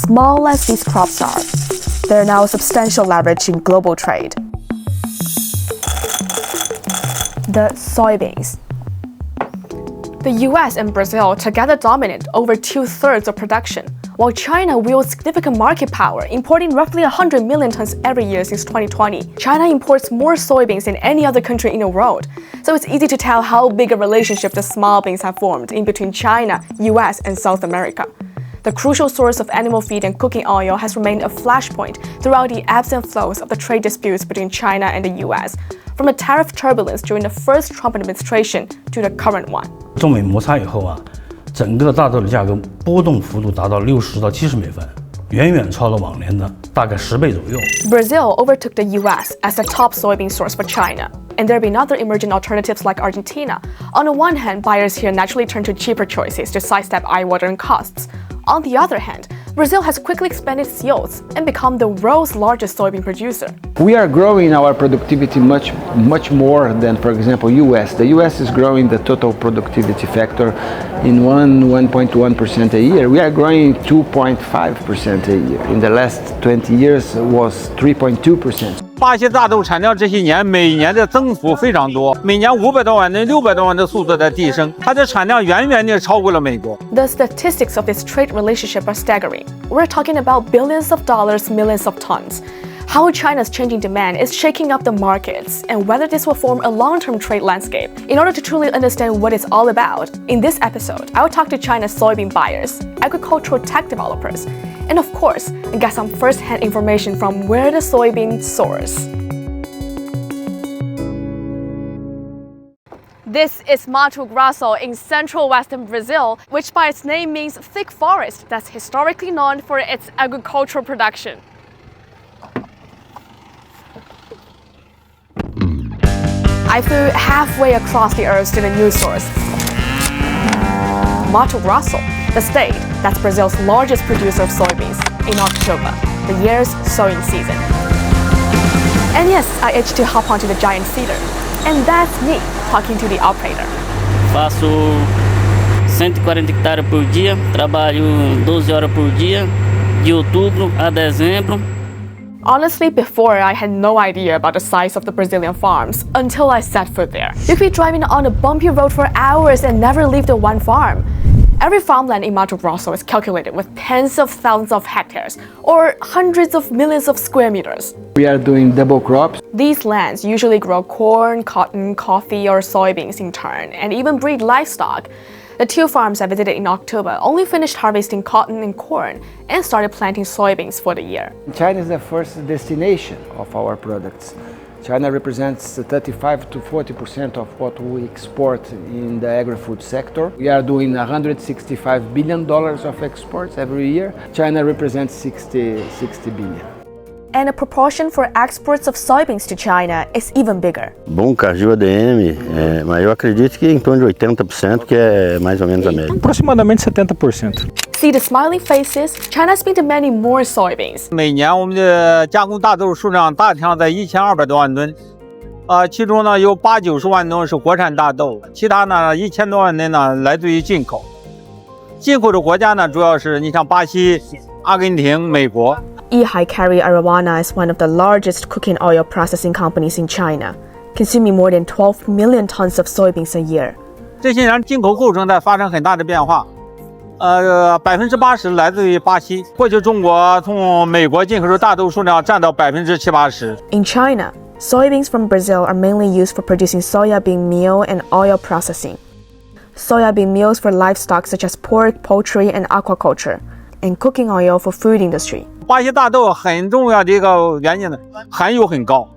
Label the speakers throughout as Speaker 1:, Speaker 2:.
Speaker 1: small as these crops are, they're now substantial leverage in global trade. The soybeans. The US and Brazil together dominate over 2/3 of production, while China wields significant market power, importing roughly 100 million tons every year since 2020. China imports more soybeans than any other country in the world, so it's easy to tell how big a relationship the small beans have formed in between China, US, and South America. The crucial source of animal feed and cooking oil has remained a flashpoint throughout the ebbs and flows of the trade disputes between China and the US, from the tariff turbulence during the first Trump administration to the current one.
Speaker 2: 中美摩擦以后啊，整个大豆的价格波动幅度达到60到70美分，远远超了往年的大概10倍左右。
Speaker 1: Brazil overtook the US as the top soybean source for China, and there have been other emerging alternatives like Argentina. On the one hand, buyers here naturally turn to cheaper choices to sidestep eye-watering costs. On the other hand, Brazil has quickly expanded its yields and become the world's largest soybean producer.
Speaker 3: We are growing our productivity much more than, for example, US. The US is growing the total productivity factor in 1.1% a year. We are growing 2.5% a year. In the last 20 years was 3.2%.
Speaker 4: 巴西大豆产量这些年每年的增幅非常多，每年500多万吨、600多万的速度在提升，它的产量远远地超过了美国。
Speaker 1: The statistics of this trade relationship are staggering. We're talking about billions of dollars, millions of tons. How China's changing demand is shaking up the markets, and whether this will form a long-term trade landscape. In order to truly understand what it's all about, in this episode, I will talk to China's soybean buyers, agricultural tech developers, and of course, get some first-hand information from where the soybean source. This is Mato Grosso in central western Brazil, which by its name means thick forest that's historically known for its agricultural production. I flew halfway across the earth to the news source, Mato Grosso, the state that's Brazil's largest producer of soybeans, in October, the year's sowing season. And yes, I itched to hop onto the giant cedar. And that's me talking to the operator.
Speaker 5: Faço 140 hectares por dia, trabalho 12 horas por dia, de outubro a dezembro.
Speaker 1: Honestly, before I had no idea about the size of the Brazilian farms until I set foot there. You could be driving on a bumpy road for hours and never leave the one farm. Every farmland in Mato Grosso is calculated with tens of thousands of hectares or hundreds of millions of square meters.
Speaker 3: We are doing double crops.
Speaker 1: These lands usually grow corn, cotton, coffee, or soybeans in turn, and even breed livestock. The two farms I visited in October only finished harvesting cotton and corn and started planting soybeans for the year.
Speaker 3: China is the first destination of our products. China represents 35 to 40% of what we export in the agri-food sector. We are doing $165 billion of exports every year. China represents 60 billion.
Speaker 1: And the proportion for exports of soybeans to China is even bigger.
Speaker 6: Bom Cargill ADM, mas eu acredito que em torno de 80%, que é mais ou menos a média.
Speaker 7: Aproximadamente 70%.
Speaker 1: See the smiling faces? China's been demanding more soybeans.
Speaker 4: 每年我们的加工大豆数量大体上在1200多万吨，其中呢有80-90万吨是国产大豆，其他呢1000多万吨呢来自于进口。进口的国家呢主要是你像巴西、阿根廷、美国。
Speaker 1: Ehai Arawana is one of the largest cooking oil processing companies in China, consuming more than 12 million tons of soybeans a year.
Speaker 4: 这些年进口构成在发生很大的变化，80%来自于巴西，过去中国从美国进口的大豆数量占到70-80%。
Speaker 1: In China, soybeans from Brazil are mainly used for producing soybean meal and oil processing. Soybean meals for livestock such as pork, poultry, and aquaculture, and cooking oil for food industry.
Speaker 4: 巴西大豆很重要的一个原因呢，含油很高，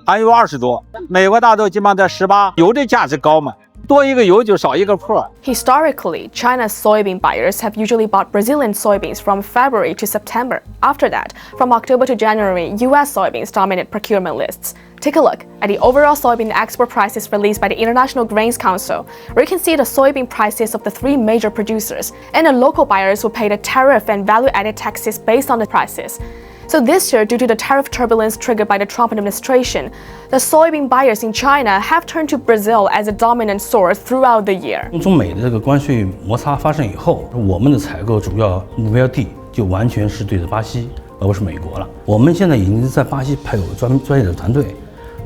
Speaker 4: 含油20多。美国大豆基本上在18，油的价值高嘛，多一个油就少一个破。
Speaker 1: Historically, China's soybean buyers have usually bought Brazilian soybeans from February to September. After that, from October to January, US soybeans dominate procurement lists. Take a look at the overall soybean export prices released by the International Grains Council, where you can see the soybean prices of the three major producers, and the local buyers will pay the tariff and value-added taxes based on the prices. So this year, due to the tariff turbulence triggered by the Trump administration, the soybean buyers in China have turned to Brazil as a dominant source throughout the year.
Speaker 2: 中美的这个关税摩擦发生以后，我们的采购主要目标地就完全是对着巴西，而不是美国了。我们现在已经在巴西派有专业的团队，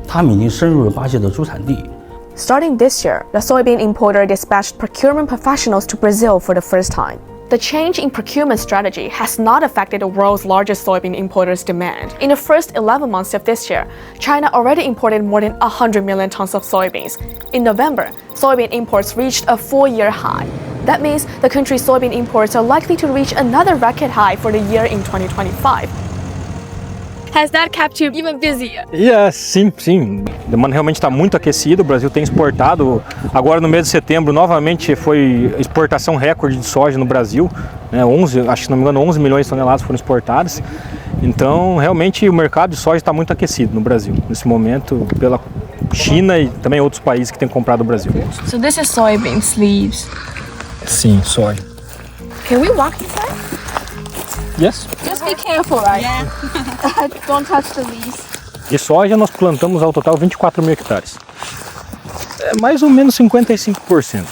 Speaker 2: 他们已经深入了巴西的主产地。
Speaker 1: Starting this year, the soybean importer dispatched procurement professionals to Brazil for the first time. The change in procurement strategy has not affected the world's largest soybean importers' demand. In the first 11 months of this year, China already imported more than 100 million tons of soybeans. In November, soybean imports reached a 4-year high. That means the country's soybean imports are likely to reach another record high for the year in 2025. Has that kept you even busier?
Speaker 7: Sim. A demanda realmente está muito aquecida. O Brasil tem exportado. Agora no mês de setembro, novamente, foi exportação recorde de soja no Brasil. Né? 11, acho que não me engano, 11 milhões de toneladas foram exportadas. Então, realmente, o mercado de soja está muito aquecido no Brasil, nesse momento, pela China e também outros países que têm comprado o Brasil.
Speaker 1: So this is soybean sleeves.
Speaker 7: Sim, soja.
Speaker 1: Can we walk inside?
Speaker 7: Yes.
Speaker 1: Just be careful, right? Yeah. Don't touch the leaves.
Speaker 7: De soja nós plantamos ao total 24 mil hectares. É mais ou menos 55%.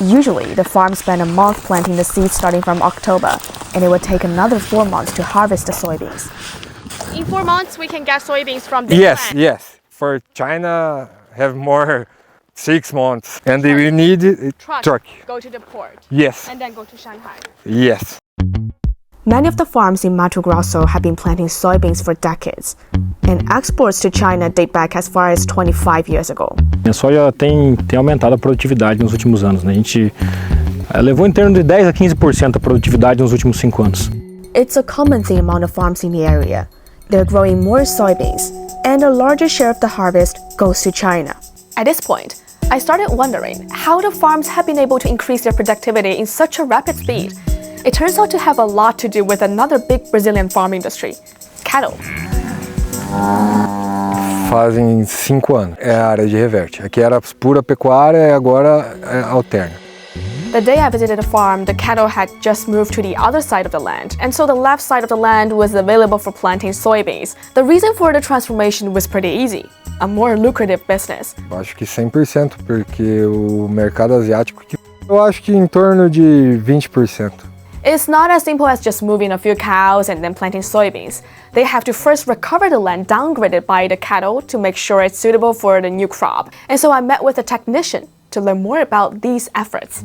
Speaker 1: Usually, the farms spend a month planting the seeds starting from October, and it would take another 4 months to harvest the soybeans. In 4 months, we can get soybeans from this plant.
Speaker 8: Yes. For China, have more 6 months, and we need a truck.
Speaker 1: Go to the port.
Speaker 8: Yes.
Speaker 1: And then go to Shanghai.
Speaker 8: Yes.
Speaker 1: Many of the farms in Mato Grosso have been planting soybeans for decades, and exports to China date back as far as 25 years ago.
Speaker 7: A soja tem aumentado a produtividade nos últimos anos. Né? A gente levou em torno de 10 a 15% a produtividade nos últimos 5 anos.
Speaker 1: It's a common theme among the farms in the area. They're growing more soybeans, and a larger share of the harvest goes to China. At this point, I started wondering how the farms have been able to increase their productivity in such a rapid speed. It turns out to have a lot to do with another big Brazilian farm industry, cattle.
Speaker 8: Fazem 5 anos. É a área de reverte. Aqui era pura pecuária e agora é alterna.
Speaker 1: The day I visited the farm, the cattle had just moved to the other side of the land, and so the left side of the land was available for planting soybeans. The reason for the transformation was pretty easy. A more lucrative business.
Speaker 8: Eu acho que 100%, porque o mercado asiático, eu acho que em torno de 20%.
Speaker 1: It's not as simple as just moving a few cows and then planting soybeans. They have to first recover the land downgraded by the cattle to make sure it's suitable for the new crop. And so I met with a technician to learn more about these efforts.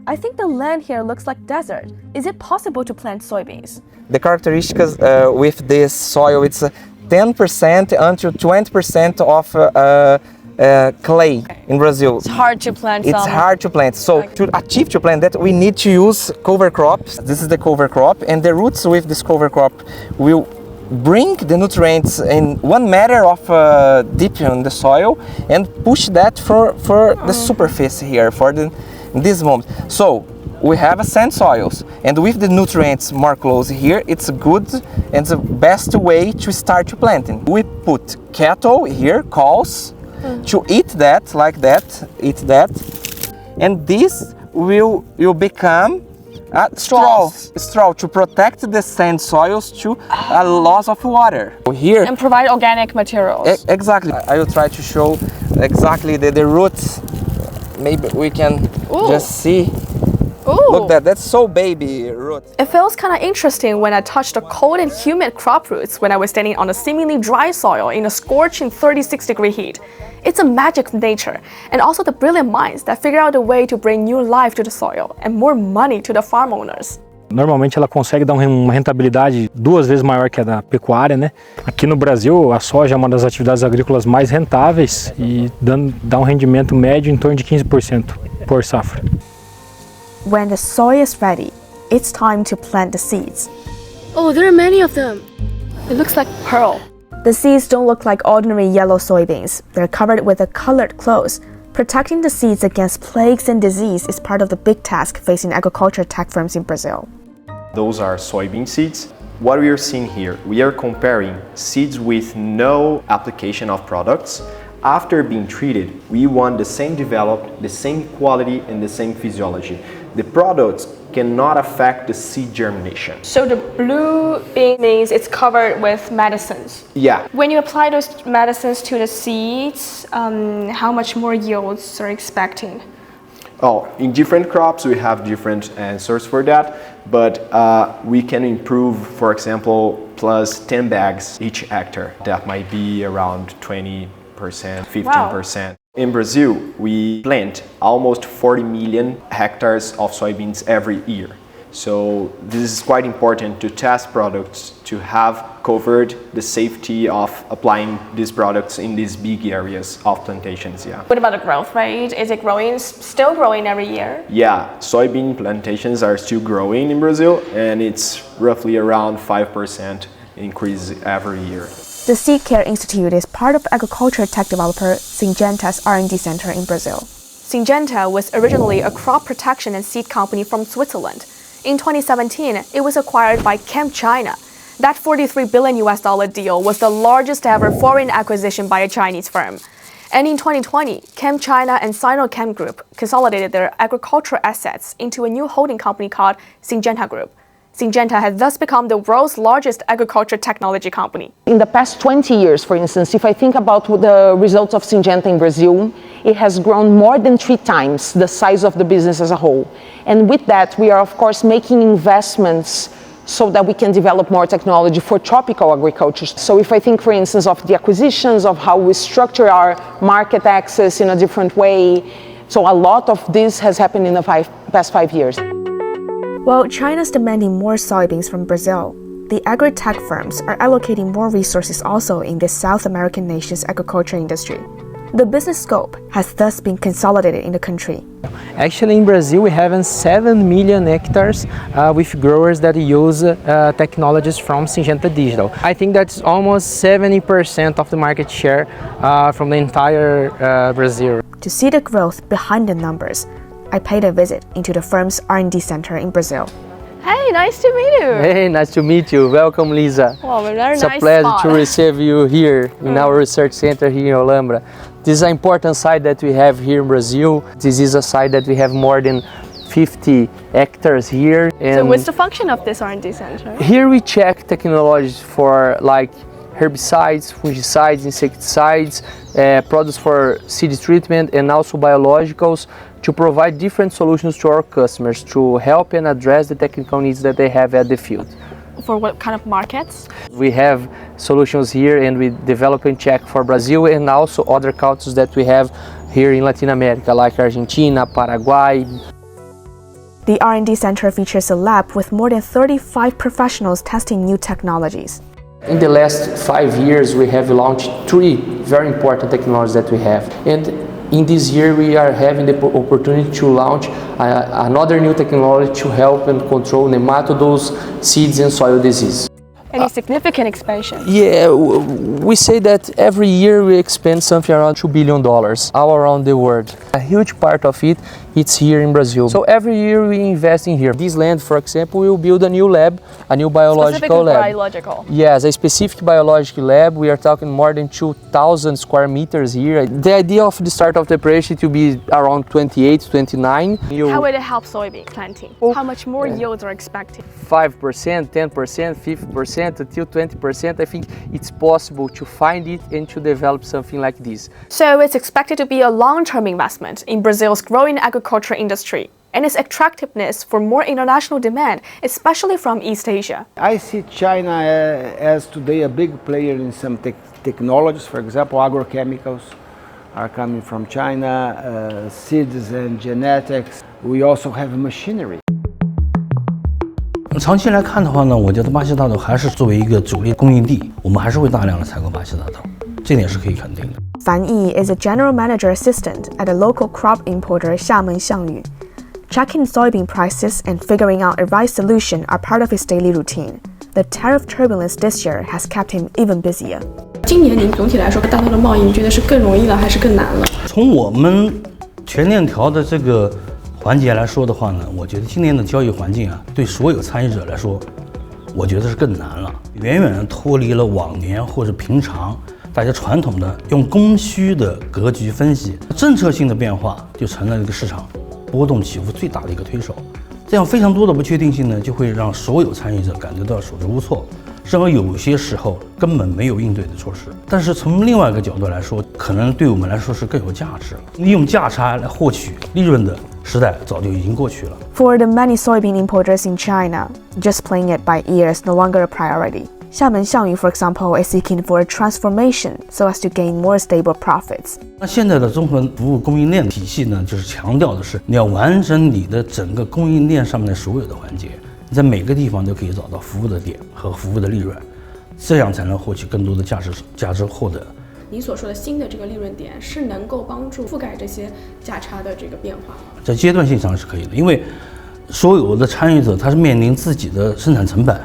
Speaker 1: I think the land here looks like desert. Is it possible to plant soybeans?
Speaker 9: The characteristics with this soil, it's 10% until 20% of clay in Brazil.
Speaker 1: It's hard to plant.
Speaker 9: It's hard to plant. So to achieve to plant that, we need to use cover crops. This is the cover crop, and the roots with this cover crop will bring the nutrients in 1 meter of deep in the soil and push that for the superficie here for this moment. So we have a sand soils, and with the nutrients more close here, it's good and the best way to start to planting. We put cattle here, cows, to eat that, like that, and this will become straw to protect the sand soils to a loss of water. Here
Speaker 1: and provide organic materials.
Speaker 9: Exactly. I will try to show exactly the roots. Maybe we can just see.
Speaker 1: Ooh.
Speaker 9: Look, that's so baby root.
Speaker 1: It feels kind of interesting when I touched the cold and humid crop roots when I was standing on a seemingly dry soil in a scorching 36-degree heat. It's a magic of nature, and also the brilliant minds that figure out a way to bring new life to the soil and more money to the farm owners.
Speaker 7: Normalmente ela consegue dar uma rentabilidade 2 vezes maior que a da pecuária, né? Aqui no Brasil, a soja é uma das atividades agrícolas mais rentáveis e dá um rendimento médio em torno de 15% por safra.
Speaker 1: When the soil is ready, it's time to plant the seeds. Oh, there are many of them. It looks like pearl. The seeds don't look like ordinary yellow soybeans. They're covered with a colored cloth. Protecting the seeds against plagues and disease is part of the big task facing agriculture tech firms in Brazil.
Speaker 10: Those are soybean seeds. What we are seeing here, we are comparing seeds with no application of products. After being treated, we want the same development, the same quality, and the same physiology. The products cannot affect the seed germination.
Speaker 1: So the blue bean means it's covered with medicines.
Speaker 10: Yeah.
Speaker 1: When you apply those medicines to the seeds, how much more yields are you expecting?
Speaker 10: Oh, in different crops, we have different answers for that, but we can improve, for example, plus 10 bags each hectare. That might be around 20%, 15%. Wow. In Brazil, we plant almost 40 million hectares of soybeans every year. So this is quite important to test products, to have covered the safety of applying these products in these big areas of plantations. Yeah.
Speaker 1: What about the growth rate? Is it growing, still growing every year?
Speaker 10: Yeah, soybean plantations are still growing in Brazil, and it's roughly around 5% increase every year.
Speaker 1: The Seed Care Institute is part of agriculture tech developer Syngenta's R&D center in Brazil. Syngenta was originally a crop protection and seed company from Switzerland. In 2017, it was acquired by ChemChina. That $43 billion deal was the largest ever foreign acquisition by a Chinese firm. And in 2020, ChemChina and Sinochem Group consolidated their agricultural assets into a new holding company called Syngenta Group. Syngenta has thus become the world's largest agriculture technology company.
Speaker 11: In the past 20 years, for instance, if I think about the results of Syngenta in Brazil, it has grown more than 3 times the size of the business as a whole. And with that, we are of course making investments so that we can develop more technology for tropical agriculture. So if I think, for instance, of the acquisitions, of how we structure our market access in a different way, so a lot of this has happened in the past 5 years.
Speaker 1: While China's demanding more soybeans from Brazil, the agri-tech firms are allocating more resources also in this South American nation's agriculture industry. The business scope has thus been consolidated in the country.
Speaker 12: Actually, in Brazil, we have 7 million hectares with growers that use technologies from Syngenta Digital. I think that's almost 70% of the market share from the entire Brazil.
Speaker 1: To see the growth behind the numbers, I paid a visit into the firm's R&D center in Brazil. Hey, nice to meet you.
Speaker 12: Hey, nice to meet you. Welcome, Lisa.
Speaker 1: Wow, very nice.
Speaker 12: It's a pleasure to receive you here in our research center here in Olambra. This is an important site that we have here in Brazil. This is a site that we have more than 50 hectares here.
Speaker 1: And so what's the function of this R&D center?
Speaker 12: Here we check technologies for like herbicides, fungicides, insecticides, products for seed treatment, and also biologicals, to provide different solutions to our customers to help and address the technical needs that they have at the field.
Speaker 1: For what kind of markets?
Speaker 12: We have solutions here, and we develop and check for Brazil and also other countries that we have here in Latin America, like Argentina, Paraguay.
Speaker 1: The R&D center features a lab with more than 35 professionals testing new technologies.
Speaker 12: In the last 5 years, we have launched 3 very important technologies that we have. And in this year, we are having the opportunity to launch another new technology to help and control nematodes, seeds, and soil disease.
Speaker 1: Any significant expansion?
Speaker 12: Yeah, we say that every year we expand something around $2 billion all around the world. A huge part of it, it's here in Brazil. So every year we invest in here. This land, for example, we will build a new lab, a new biological lab.
Speaker 1: Biological?
Speaker 12: Yes, a specific biological lab. We are talking more than 2,000 square meters here. The idea of the start of the operation to be around 28, 29.
Speaker 1: How will it help soybean planting? How much more yields are expected?
Speaker 12: 5%, 10%, 50%, until 20%. I think it's possible to find it and to develop something like this.
Speaker 1: So it's expected to be a long-term investment in Brazil's growing agriculture industry and its attractiveness for more international demand, especially from East Asia.
Speaker 3: I see China as today a big player in some technologies. For example, agrochemicals are coming from China, seeds and genetics. We also have machinery.
Speaker 2: 长期来看的话呢，我觉得巴西大豆还是作为一个主力供应地，我们还是会大量的采购巴西大豆，这点是可以肯定的。
Speaker 1: Fan Yi is a general manager assistant at a local crop importer Xiamen Xiangyu. Checking soybean prices and figuring out a right solution are part of his daily routine. The tariff turbulence this year has kept him even busier.
Speaker 13: 今年您总体来说大豆的贸易，你觉得是更容易了还是更难了？
Speaker 2: 从我们全链条的这个环节来说的话呢，我觉得今年的交易环境啊，对所有参与者来说，我觉得是更难了，远远脱离了往年或者平常大家传统的用供需的格局分析，政策性的变化就成了这个市场波动起伏最大的一个推手。这样非常多的不确定性呢，就会让所有参与者感觉到手足无措，甚至有些时候根本没有应对的措施。但是从另外一个角度来说，可能对我们来说是更有价值，利用价差来获取利润的时代早就已经过去了。
Speaker 1: For the many soybean importers in China, just playing it by ear is no longer a priority. Xiamen Xiangyu, for example, is seeking for a transformation so as to gain more stable profits.
Speaker 2: 那现在的综合服务供应链体系呢，就是强调的是你要完整你的整个供应链上面的所有的环节，你在每个地方都可以找到服务的点和服务的利润，这样才能获取更多的价值获得。
Speaker 13: 你所说的新的这个利润点是能够帮助覆盖这些价差的这个变化吗？
Speaker 2: 在阶段性上是可以的，因为所有的参与者他是面临自己的生产成本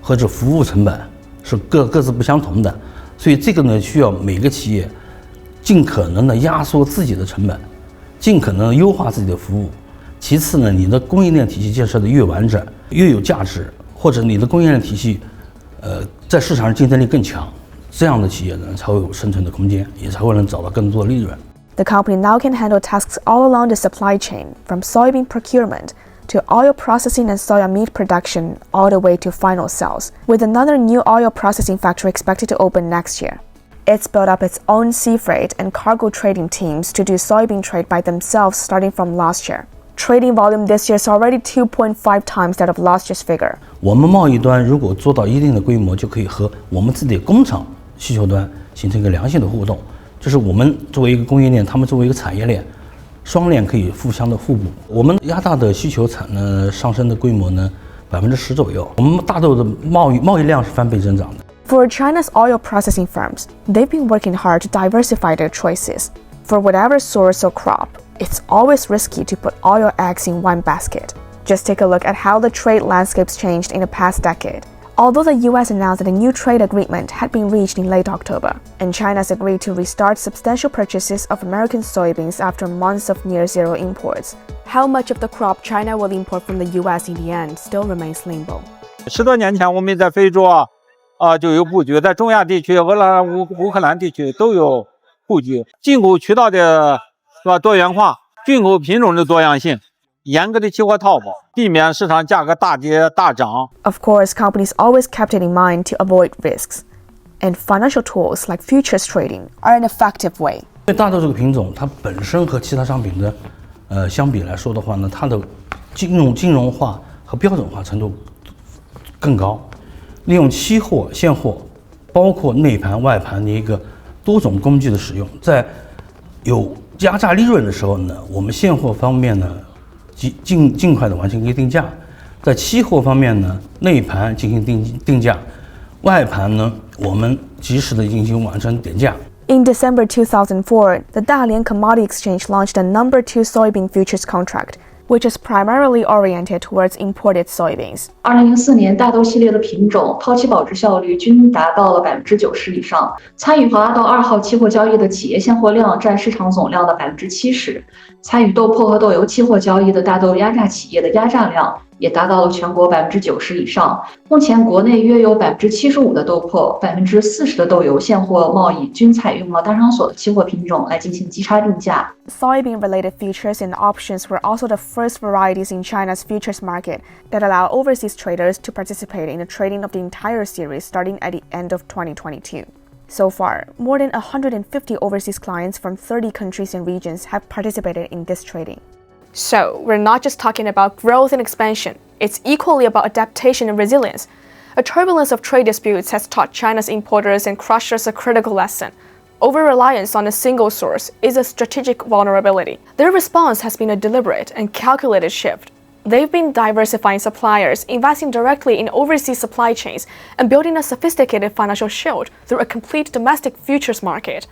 Speaker 2: 和这服务成本是各自不相同的，所以这个呢需要每个企业尽可能的压缩自己的成本，尽可能优化自己的服务。其次呢，你的供应链体系建设的越完整，越有价值，或者你的供应链体系在市场上竞争力更强，这样的企业呢才会有生存的空间，也才会能找到更多的利润。
Speaker 1: The company now can handle tasks all along the supply chain, from soybean procurement to oil processing and soya meat production, all the way to final sales, with another new oil processing factory expected to open next year. It's built up its own sea freight and cargo trading teams to do soybean trade by themselves starting from last year. Trading volume this year is already 2.5 times that of last year's figure.
Speaker 2: 我们贸易端如果做到一定的规模，就可以和我们自己的工厂需求端形成一个良性的互动，就是我们作为一个供应链，他们作为一个产业链，双链可以互相的互补。我们压大的需求上升的规模呢10%左右，我们大豆的贸易量是翻倍增长的。
Speaker 1: For China's oil processing firms, they've been working hard to diversify their choices. For whatever source or crop, it's always risky to put all your eggs in one basket. Just take a look at how the trade landscape's changed in the past decade. Although the US announced that a new trade agreement had been reached in late October, and China's agreed to restart substantial purchases of American soybeans after months of near-zero imports, how much of the crop China will import from the US in the end still remains limbo.
Speaker 4: 10多年前，我们在非洲就有布局，在中亚地区、俄罗斯、乌克兰地区都有布局。进口渠道的多元化，进口品种的多样性，严格的期货套保，避免市场价格大跌大涨。
Speaker 1: Of course, companies always kept it in mind to avoid risks, and financial tools like futures trading are an effective way.
Speaker 2: 因为大豆这个品种，它本身和其他商品的相比来说的话呢，它的金融化和标准化程度更高。利用期货、现货，包括内盘、外盘的一个多种工具的使用，在有压榨利润的时候呢，我们现货方面呢尽快的完成一个定价，在期货方面呢，内盘进行定价，外盘呢我们及时的进行完成点价。
Speaker 1: In December 2004, the Dalian Commodity Exchange launched a number 2 soybean futures contract, which is primarily oriented towards imported soybeans.
Speaker 14: 2004年，大豆系列的品种抛弃保值效率均达到了90%以上。参与华大豆2号期货交易的企业现货量占市场总量的70%。参与豆粕和豆油期货交易的大豆压榨企业的压榨量也达到了全国90%以上。目前，国内约有75%的豆粕、40%的豆油现货贸易均采用了大商所的期货品种来进行基差定价。
Speaker 1: Soybean-related futures and options were also the first varieties in China's futures market that allow overseas traders to participate in the trading of the entire series starting at the end of 2022. So far, more than 150 overseas clients from 30 countries and regions have participated in this trading. So, we're not just talking about growth and expansion, it's equally about adaptation and resilience. A turbulence of trade disputes has taught China's importers and crushers a critical lesson. Over-reliance on a single source is a strategic vulnerability. Their response has been a deliberate and calculated shift. They've been diversifying suppliers, investing directly in overseas supply chains, and building a sophisticated financial shield through a complete domestic futures market.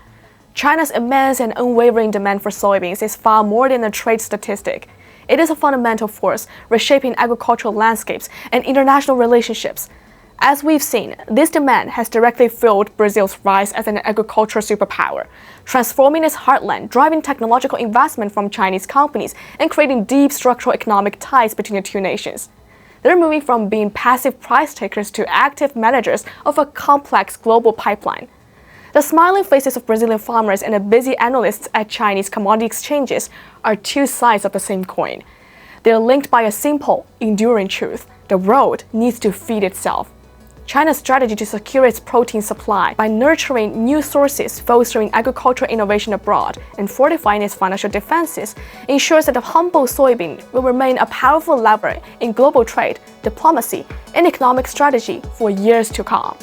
Speaker 1: China's immense and unwavering demand for soybeans is far more than a trade statistic. It is a fundamental force reshaping agricultural landscapes and international relationships. As we've seen, this demand has directly fueled Brazil's rise as an agricultural superpower, transforming its heartland, driving technological investment from Chinese companies, and creating deep structural economic ties between the two nations. They're moving from being passive price takers to active managers of a complex global pipeline. The smiling faces of Brazilian farmers and the busy analysts at Chinese commodity exchanges are two sides of the same coin. They're linked by a simple, enduring truth: the world needs to feed itself. China's strategy to secure its protein supply by nurturing new sources, fostering agricultural innovation abroad, and fortifying its financial defenses ensures that the humble soybean will remain a powerful lever in global trade, diplomacy, and economic strategy for years to come.